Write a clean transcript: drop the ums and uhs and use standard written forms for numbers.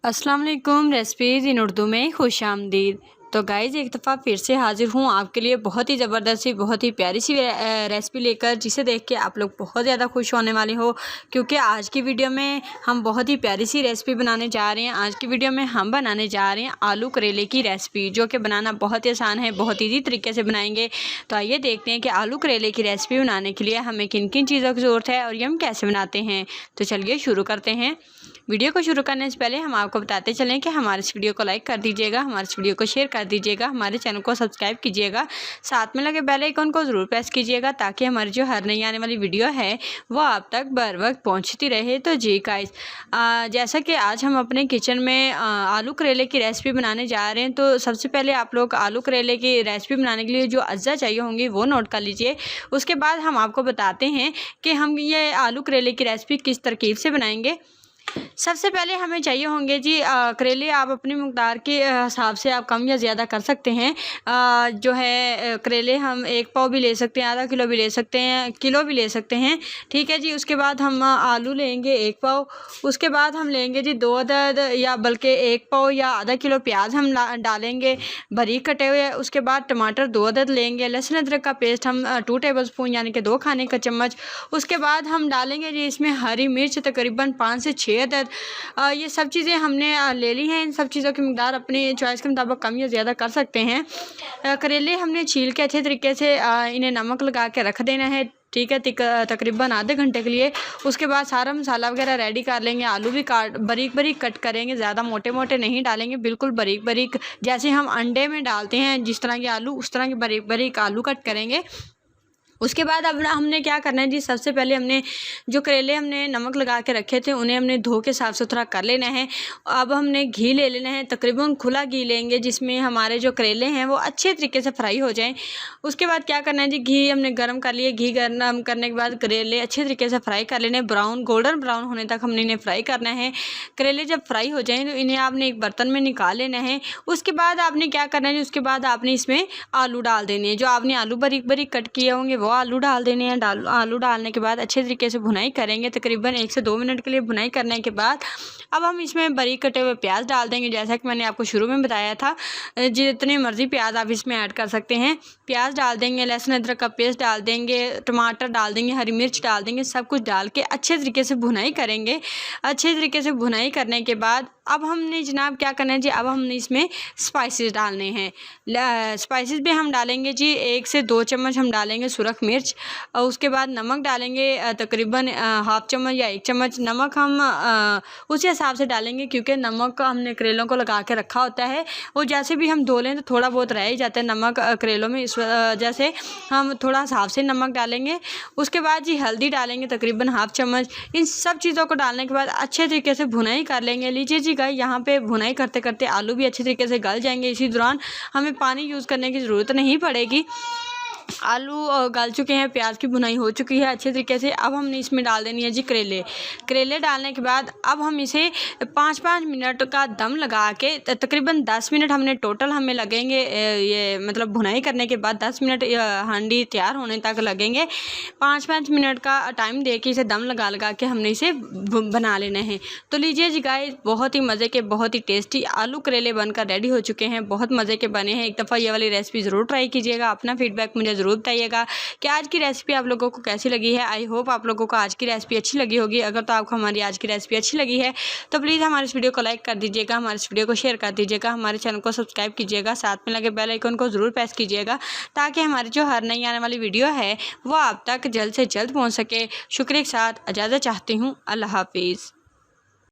अस्सलाम वालेकुम। रेसिपीज़ इन उर्दू में खुश आमदीद। तो गाइज़ एक दफ़ा फिर से हाज़िर हूँ आपके लिए बहुत ही ज़बरदस्त सी बहुत ही प्यारी सी रेसिपी लेकर, जिसे देख के आप लोग बहुत ज़्यादा खुश होने वाले हो, क्योंकि आज की वीडियो में हम बहुत ही प्यारी सी रेसिपी बनाने जा रहे हैं। आज की वीडियो में हम बनाने जा रहे हैं आलू करेले की रेसिपी, जो कि बनाना बहुत ही आसान है, बहुत ईजी तरीके से बनाएंगे। तो आइए देखते हैं कि आलू करेले की रेसिपी बनाने के लिए हमें किन किन चीज़ों की ज़रूरत है और ये हम कैसे बनाते हैं। तो चलिए शुरू करते हैं। वीडियो को शुरू करने से पहले हम आपको बताते चलें कि हमारे इस वीडियो को लाइक कर दीजिएगा, हमारे इस वीडियो को शेयर कर दीजिएगा, हमारे चैनल को सब्सक्राइब कीजिएगा, साथ में लगे बेल आइकन को ज़रूर प्रेस कीजिएगा, ताकि हमारी जो हर नई आने वाली वीडियो है वो आप तक बर वक्त पहुँचती रहे। तो जी गाइस, जैसा कि आज हम अपने किचन में आलू करेले की रेसिपी बनाने जा रहे हैं, तो सबसे पहले आप लोग आलू करेले की रेसिपी बनाने के लिए जो अज्जा चाहिए होंगी वो नोट कर लीजिए। उसके बाद हम आपको बताते हैं कि हम ये आलू करेले की रेसिपी किस तरकीब से बनाएंगे। सबसे पहले हमें चाहिए होंगे जी करेले। आप अपनी मकदार के हिसाब से आप कम या ज़्यादा कर सकते हैं। जो है करेले हम 1 पाव भी ले सकते हैं, आधा किलो भी ले सकते हैं, किलो भी ले सकते हैं, ठीक है जी। उसके बाद हम आलू लेंगे 1 पाव। उसके बाद हम लेंगे जी 2 अदद या बल्कि 1 पाव या आधा किलो प्याज हम डालेंगे बारीक कटे हुए। उसके बाद टमाटर 2 अदद लेंगे। लहसुन अदरक का पेस्ट हम 2 टेबलस्पून यानी कि 2 खाने का चम्मच। उसके बाद हम डालेंगे जी इसमें हरी मिर्च तकरीबन 5 से 6 अदद। ये सब चीज़ें हमने ले ली हैं। इन सब चीज़ों की मकदार अपनी चॉइस के मुताबिक कम या ज़्यादा कर सकते हैं। करेले हमने छील के अच्छे तरीके से इन्हें नमक लगा के रख देना है, ठीक है, तकरीबन आधे घंटे के लिए। उसके बाद सारा मसाला वगैरह रेडी कर लेंगे। आलू भी बारीक बारीक कट करेंगे, ज़्यादा मोटे मोटे नहीं डालेंगे, बिल्कुल बारीक बारीक, जैसे हम अंडे में डालते हैं जिस तरह के आलू, उस तरह के बारीक बारीक आलू कट करेंगे। उसके बाद अब हमने क्या करना है जी, सबसे पहले हमने जो करेले हमने नमक लगा के रखे थे उन्हें हमने धो के साफ़ सुथरा कर लेना है। अब हमने घी ले लेना है, तकरीबन खुला घी लेंगे जिसमें हमारे जो करेले हैं वो अच्छे तरीके से फ्राई हो जाएं। उसके बाद क्या करना है जी, घी हमने गर्म कर लिया। घी गर्म करने के बाद करेले अच्छे तरीके से फ्राई कर लेने, गोल्डन ब्राउन होने तक हमने इन्हें फ्राई करना है। करेले जब फ्राई हो जाएँ तो इन्हें आपने एक बर्तन में निकाल लेना है। उसके बाद आपने क्या करना है जी, उसके बाद आपने इसमें आलू डाल देने हैं। जो आपने आलू बारीक बारीक कट किए होंगे वो आलू डाल देने हैं। आलू डालने के बाद अच्छे तरीके से भुनाई करेंगे, तकरीबन 1 से 2 मिनट के लिए भुनाई करने के बाद अब हम इसमें बारीक कटे हुए प्याज डाल देंगे। जैसा कि मैंने आपको शुरू में बताया था, जितने मर्ज़ी प्याज आप इसमें ऐड कर सकते हैं। प्याज डाल देंगे, लहसुन अदरक का पेस्ट डाल देंगे, टमाटर डाल देंगे, हरी मिर्च डाल देंगे, सब कुछ डाल के अच्छे तरीके से भुनाई करेंगे। अच्छे तरीके से भुनाई करने के बाद अब हमने जनाब क्या करना है जी, अब हमने इसमें स्पाइसेस डालने हैं। स्पाइसेस भी हम डालेंगे जी 1 से 2 चम्मच हम डालेंगे सुरख मिर्च। और उसके बाद नमक डालेंगे तकरीबन हाफ चम्मच या 1 चम्मच नमक हम उसी हिसाब से डालेंगे, क्योंकि नमक हमने करेलों को लगा के रखा होता है और जैसे भी हम धो लें तो थोड़ा बहुत रह ही जाता है नमक करेलों में, इस वजह से हम थोड़ा हिसाब से नमक डालेंगे। उसके बाद जी हल्दी डालेंगे तकरीबन हाफ चम्मच। इन सब चीज़ों को डालने के बाद अच्छे तरीके से भुनाई कर लेंगे। लीजिए जी गाइस, यहाँ पे भुनाई करते करते आलू भी अच्छे तरीके से गल जाएंगे। इसी दौरान हमें पानी यूज़ करने की ज़रूरत नहीं पड़ेगी। आलू गल चुके हैं, प्याज की भुनाई हो चुकी है अच्छे तरीके से। अब हमने इसमें डाल देनी है जी करेले डालने के बाद अब हम इसे 5-5 मिनट का दम लगा के, तकरीबन 10 मिनट हमने टोटल हमें लगेंगे, ये मतलब भुनाई करने के बाद 10 मिनट हांडी तैयार होने तक लगेंगे। 5-5 मिनट का टाइम दे के इसे दम लगा के हमने इसे बना लेना है। तो लीजिए जी गाइस, बहुत ही मज़े के बहुत ही टेस्टी आलू करेले बनकर रेडी हो चुके हैं, बहुत मज़े के बने हैं। एक दफ़ा ये वाली रेसिपी ज़रूर ट्राई कीजिएगा। अपना फीडबैक मुझे ज़रूर बताइएगा कि आज की रेसिपी आप लोगों को कैसी लगी है। आई होप आप लोगों को आज की रेसिपी अच्छी लगी होगी। अगर तो आपको हमारी आज की रेसिपी अच्छी लगी है तो प्लीज़ हमारे इस वीडियो को लाइक कर दीजिएगा, हमारे इस वीडियो को शेयर कर दीजिएगा, हमारे चैनल को सब्सक्राइब कीजिएगा, साथ में लगे बेल आइकन को ज़रूर प्रेस कीजिएगा, ताकि हमारी जो हर नई आने वाली वीडियो है वो आप तक जल्द से जल्द पहुँच सके। शुक्रिया के साथ इजाज़त चाहती हूँ। अल्लाह हाफिज़।